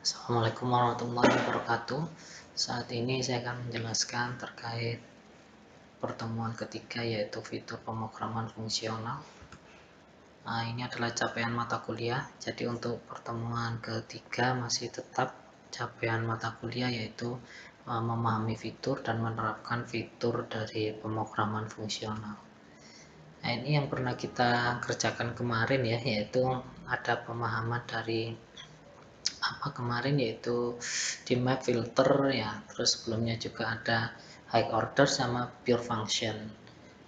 Assalamualaikum warahmatullahi wabarakatuh. Saat ini saya akan menjelaskan terkait pertemuan ketiga, yaitu fitur pemrograman fungsional. Nah, ini adalah capaian mata kuliah. Jadi untuk pertemuan ketiga masih tetap capaian mata kuliah, yaitu memahami fitur dan menerapkan fitur dari pemrograman fungsional. Nah, ini yang pernah kita kerjakan kemarin ya, yaitu ada pemahaman dari apa kemarin, yaitu di map filter ya, terus sebelumnya juga ada high order sama pure function.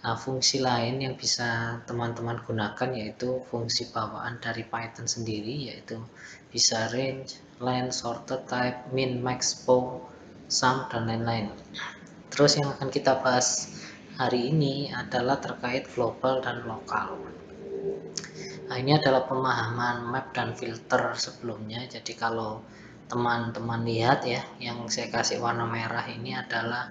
Nah, fungsi lain yang bisa teman-teman gunakan yaitu fungsi bawaan dari Python sendiri, yaitu bisa range, len, sorted type, min, max, pow, sum, dan lain-lain. Terus yang akan kita bahas hari ini adalah terkait global dan lokal. Nah, ini adalah pemahaman map dan filter sebelumnya. Jadi kalau teman-teman lihat ya, yang saya kasih warna merah ini adalah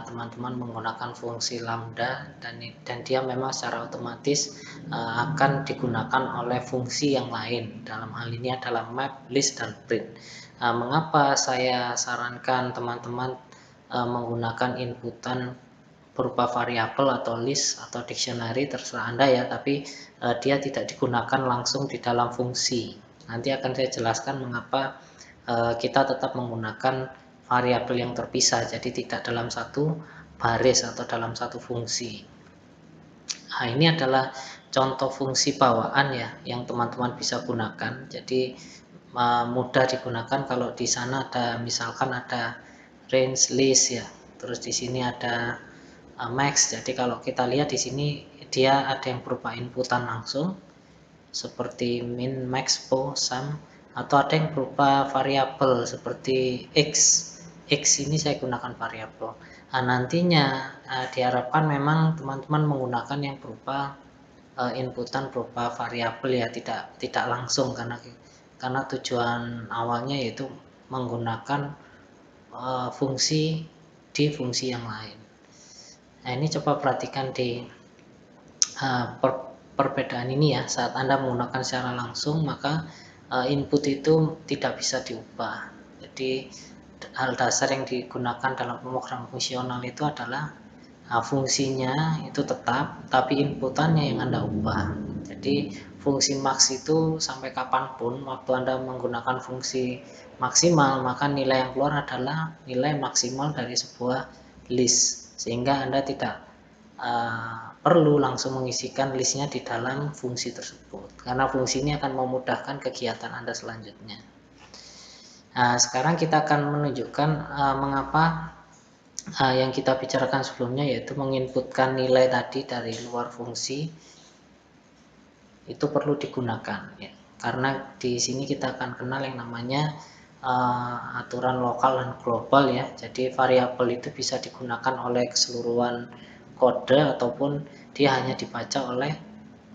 teman-teman menggunakan fungsi lambda, dan dia memang secara otomatis akan digunakan oleh fungsi yang lain. Dalam hal ini adalah map, list, dan print. Mengapa saya sarankan teman-teman menggunakan inputan berupa variabel atau list atau dictionary, terserah Anda ya, tapi dia tidak digunakan langsung di dalam fungsi. Nanti akan saya jelaskan mengapa kita tetap menggunakan variabel yang terpisah, jadi tidak dalam satu baris atau dalam satu fungsi. Nah, ini adalah contoh fungsi bawaan ya yang teman-teman bisa gunakan. Jadi mudah digunakan kalau di sana ada, misalkan ada range, list ya. Terus di sini ada max. Jadi kalau kita lihat di sini dia ada yang berupa inputan langsung seperti min, max, pow, sum, atau ada yang berupa variabel seperti x. X ini saya gunakan variabel. Nah, nantinya diharapkan memang teman-teman menggunakan yang berupa inputan berupa variabel ya, tidak langsung, karena tujuan awalnya yaitu menggunakan fungsi di fungsi yang lain. Nah, ini coba perhatikan di perbedaan ini ya. Saat Anda menggunakan secara langsung, maka input itu tidak bisa diubah. Jadi hal dasar yang digunakan dalam pemrograman fungsional itu adalah fungsinya itu tetap, tapi inputannya yang Anda ubah. Jadi fungsi max itu sampai kapanpun waktu Anda menggunakan fungsi maksimal, maka nilai yang keluar adalah nilai maksimal dari sebuah list, sehingga Anda tidak perlu langsung mengisikan listnya di dalam fungsi tersebut, karena fungsi ini akan memudahkan kegiatan Anda selanjutnya. Nah, sekarang kita akan menunjukkan mengapa yang kita bicarakan sebelumnya, yaitu menginputkan nilai tadi dari luar fungsi itu perlu digunakan ya. Karena di sini kita akan kenal yang namanya aturan lokal dan global ya. Jadi variabel itu bisa digunakan oleh keseluruhan kode ataupun dia hanya dibaca oleh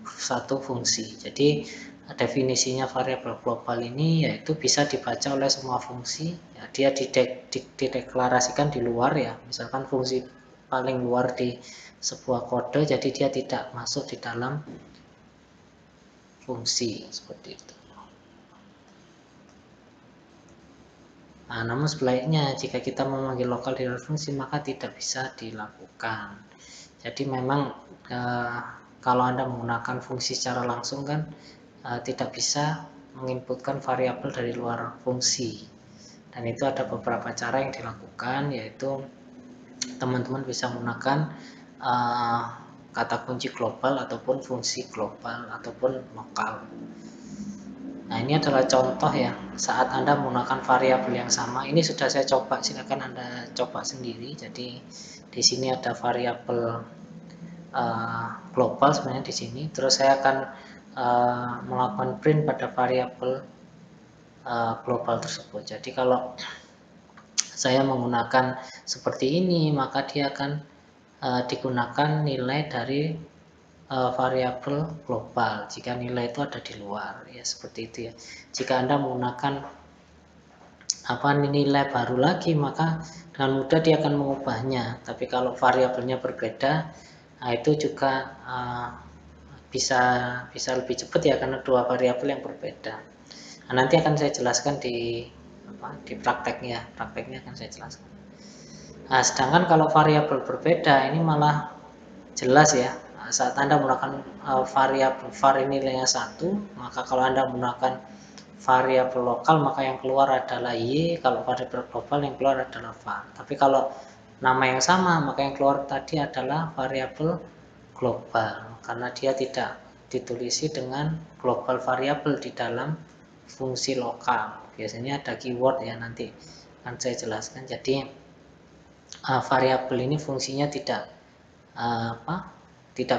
satu fungsi. Jadi definisinya variabel global ini yaitu bisa dibaca oleh semua fungsi ya, dia dideklarasikan di luar ya, misalkan fungsi paling luar di sebuah kode, jadi dia tidak masuk di dalam fungsi seperti itu. Nah, namun sebaliknya jika kita memanggil lokal di luar fungsi maka tidak bisa dilakukan. Jadi memang kalau Anda menggunakan fungsi secara langsung kan tidak bisa menginputkan variabel dari luar fungsi. Dan itu ada beberapa cara yang dilakukan, yaitu teman-teman bisa menggunakan kata kunci global ataupun fungsi global ataupun lokal. Nah, ini adalah contoh ya, saat Anda menggunakan variabel yang sama. Ini sudah saya coba, silakan Anda coba sendiri. Jadi di sini ada variabel global sebenarnya di sini. Terus saya akan melakukan print pada variabel global tersebut. Jadi kalau saya menggunakan seperti ini, maka dia akan digunakan nilai dari variabel global jika nilai itu ada di luar ya, seperti itu ya. Jika Anda menggunakan nilai baru lagi, maka dengan mudah dia akan mengubahnya. Tapi kalau variabelnya berbeda, nah itu juga bisa lebih cepat ya, karena dua variabel yang berbeda. Nah, nanti akan saya jelaskan di di prakteknya akan saya jelaskan. Nah, sedangkan kalau variabel berbeda ini malah jelas ya. Nah, saat Anda menggunakan variabel var ini nilainya 1, maka kalau Anda menggunakan variabel lokal maka yang keluar adalah y, kalau variabel global yang keluar adalah var. Tapi kalau nama yang sama maka yang keluar tadi adalah variabel global karena dia tidak ditulisi dengan global variabel di dalam fungsi lokal. Biasanya ada keyword ya, nanti akan saya jelaskan. Jadi variabel ini fungsinya tidak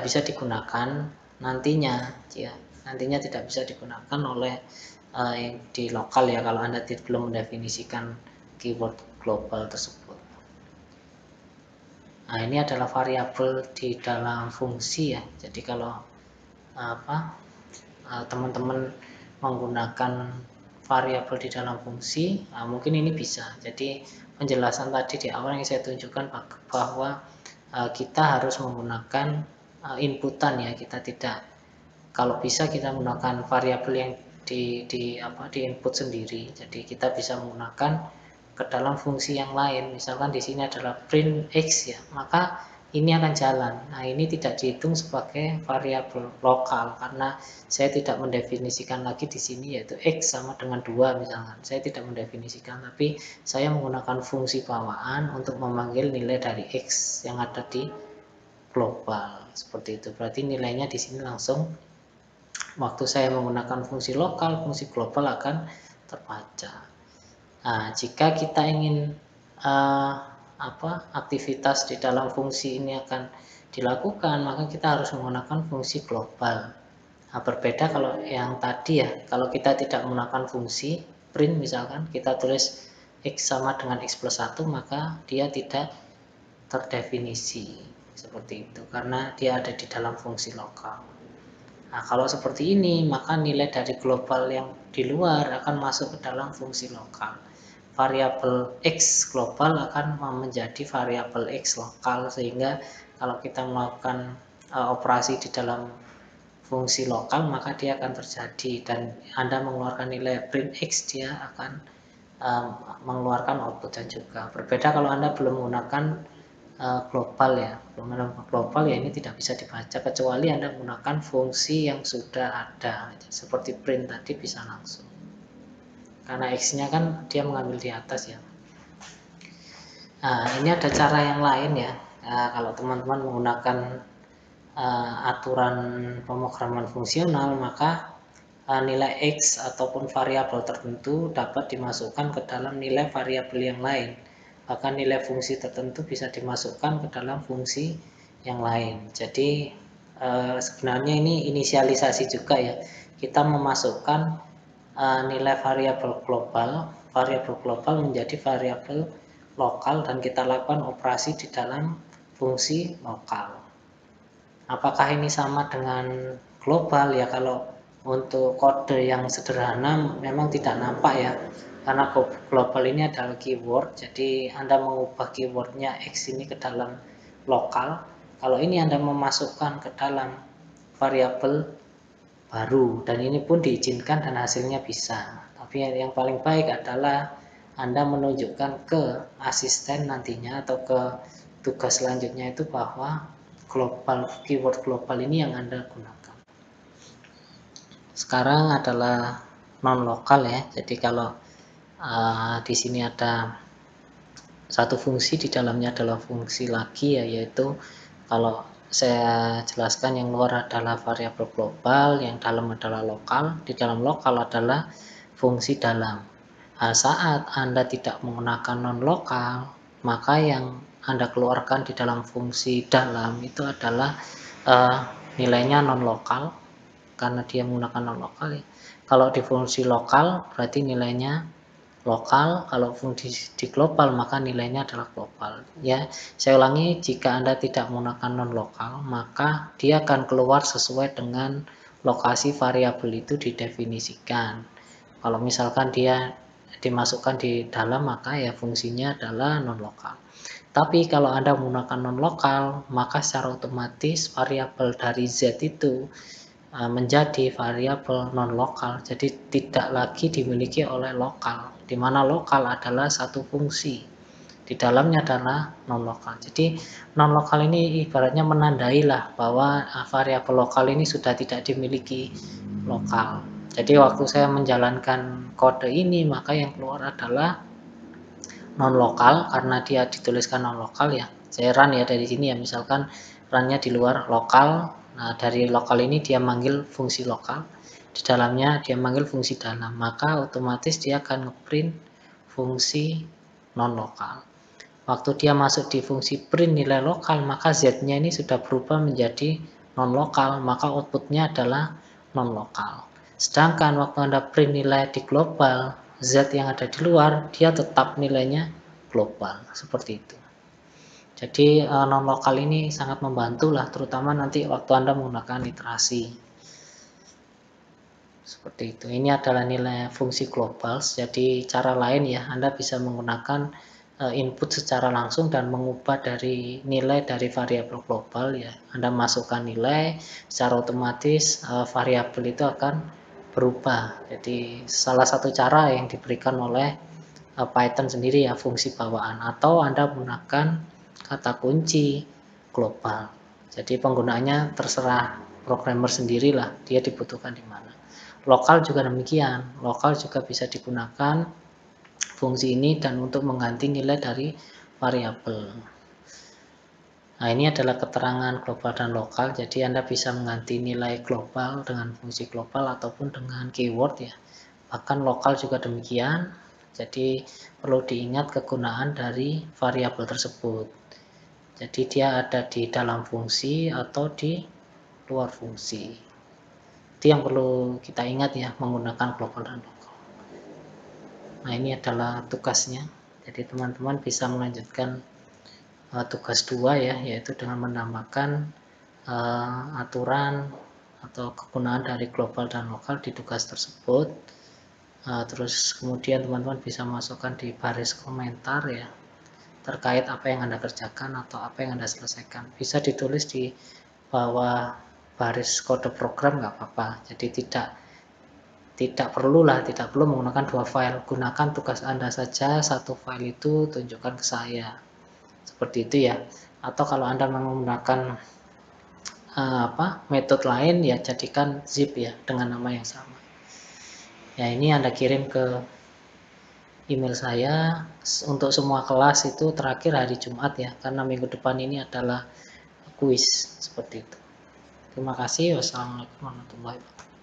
bisa digunakan nantinya ya. Nantinya tidak bisa digunakan oleh di lokal ya kalau Anda belum mendefinisikan keyword global tersebut. Nah, ini adalah variabel di dalam fungsi ya. Jadi kalau teman-teman menggunakan variabel di dalam fungsi, mungkin ini bisa. Jadi penjelasan tadi di awal yang saya tunjukkan bahwa kita harus menggunakan inputan ya. Kita tidak, kalau bisa kita menggunakan variabel yang di input sendiri. Jadi kita bisa menggunakan ke dalam fungsi yang lain. Misalkan di sini adalah print x ya, maka ini akan jalan. Nah, ini tidak dihitung sebagai variabel lokal karena saya tidak mendefinisikan lagi di sini yaitu x sama dengan 2 misalkan. Saya tidak mendefinisikan, tapi saya menggunakan fungsi bawaan untuk memanggil nilai dari x yang ada di global. Seperti itu. Berarti nilainya di sini langsung, waktu saya menggunakan fungsi lokal, fungsi global akan terbaca. Nah, jika kita ingin aktivitas di dalam fungsi ini akan dilakukan, maka kita harus menggunakan fungsi global. Nah, berbeda kalau yang tadi ya, kalau kita tidak menggunakan fungsi print misalkan, kita tulis x sama dengan x plus 1, maka dia tidak terdefinisi seperti itu, karena dia ada di dalam fungsi lokal. Nah, kalau seperti ini, maka nilai dari global yang di luar akan masuk ke dalam fungsi lokal. Variabel x global akan menjadi variabel x lokal, sehingga kalau kita melakukan operasi di dalam fungsi lokal maka dia akan terjadi, dan Anda mengeluarkan nilai print x, dia akan mengeluarkan outputnya juga. Berbeda kalau Anda belum menggunakan global ya, belum menggunakan global ya, ini tidak bisa dibaca kecuali Anda menggunakan fungsi yang sudah ada seperti print tadi, bisa langsung karena x-nya kan dia mengambil di atas ya. Nah, ini ada cara yang lain ya. Kalau teman-teman menggunakan aturan pemrograman fungsional, maka nilai x ataupun variabel tertentu dapat dimasukkan ke dalam nilai variabel yang lain. Bahkan nilai fungsi tertentu bisa dimasukkan ke dalam fungsi yang lain. Jadi sebenarnya ini inisialisasi juga ya. Kita memasukkan nilai variabel global menjadi variabel lokal dan kita lakukan operasi di dalam fungsi lokal. Apakah ini sama dengan global ya? Kalau untuk kode yang sederhana memang tidak nampak ya, karena global ini adalah keyword, jadi Anda mengubah keywordnya x ini ke dalam lokal. Kalau ini Anda memasukkan ke dalam variabel baru, dan ini pun diizinkan dan hasilnya bisa. Tapi yang paling baik adalah Anda menunjukkan ke asisten nantinya atau ke tugas selanjutnya itu bahwa keyword global ini yang Anda gunakan. Sekarang adalah non lokal ya. Jadi kalau di sini ada satu fungsi, di dalamnya adalah fungsi lagi ya, yaitu kalau saya jelaskan yang luar adalah variabel global, yang dalam adalah lokal. Di dalam lokal adalah fungsi dalam. Saat Anda tidak menggunakan non lokal, maka yang Anda keluarkan di dalam fungsi dalam itu adalah nilainya non lokal karena dia menggunakan non lokal ya. Kalau di fungsi lokal berarti nilainya lokal, kalau fungsi di global maka nilainya adalah global ya. Saya ulangi, jika Anda tidak menggunakan non lokal maka dia akan keluar sesuai dengan lokasi variabel itu didefinisikan. Kalau misalkan dia dimasukkan di dalam maka ya fungsinya adalah non lokal. Tapi kalau Anda menggunakan non lokal maka secara otomatis variabel dari Z itu menjadi variabel non lokal, jadi tidak lagi dimiliki oleh lokal. di mana lokal adalah satu fungsi, di dalamnya adalah non-lokal. Jadi non-lokal ini ibaratnya menandai lah bahwa variabel lokal ini sudah tidak dimiliki lokal. Jadi waktu saya menjalankan kode ini, maka yang keluar adalah non-lokal karena dia dituliskan non-lokal ya. Saya run ya dari sini ya, misalkan runnya di luar lokal. Nah, dari lokal ini dia manggil fungsi lokal, di dalamnya dia manggil fungsi dalam, maka otomatis dia akan ngeprint fungsi non-lokal. Waktu dia masuk di fungsi print nilai lokal, maka z-nya ini sudah berubah menjadi non-lokal, maka outputnya adalah non-lokal. Sedangkan waktu Anda print nilai di global, z yang ada di luar, dia tetap nilainya global, seperti itu. Jadi non-lokal ini sangat membantu lah, terutama nanti waktu Anda menggunakan iterasi. Seperti itu. Ini adalah nilai fungsi global. Jadi cara lain ya, Anda bisa menggunakan input secara langsung dan mengubah dari nilai dari variabel global ya. Anda masukkan nilai, secara otomatis variabel itu akan berubah. Jadi salah satu cara yang diberikan oleh Python sendiri ya, fungsi bawaan, atau Anda menggunakan kata kunci global. Jadi penggunaannya terserah programmer sendirilah, dia dibutuhkan di mana. Lokal juga demikian, lokal juga bisa digunakan fungsi ini dan untuk mengganti nilai dari variabel. Nah, ini adalah keterangan global dan lokal, jadi Anda bisa mengganti nilai global dengan fungsi global ataupun dengan keyword ya. Bahkan lokal juga demikian, jadi perlu diingat kegunaan dari variabel tersebut. Jadi dia ada di dalam fungsi atau di luar fungsi. Itu yang perlu kita ingat ya, menggunakan global dan lokal. Nah, ini adalah tugasnya. Jadi teman-teman bisa melanjutkan tugas 2 ya, yaitu dengan menambahkan aturan atau kegunaan dari global dan lokal di tugas tersebut. Terus kemudian teman-teman bisa masukkan di baris komentar ya, terkait apa yang Anda kerjakan atau apa yang Anda selesaikan. Bisa ditulis di bawah baris kode program nggak apa-apa. Jadi tidak perlu menggunakan dua file. Gunakan tugas Anda saja, satu file itu tunjukkan ke saya. Seperti itu ya. Atau kalau Anda menggunakan metode lain ya, jadikan zip ya dengan nama yang sama. Ya, ini Anda kirim ke email saya untuk semua kelas itu terakhir hari Jumat ya, karena minggu depan ini adalah kuis seperti itu. Terima kasih. Wassalamualaikum warahmatullahi wabarakatuh.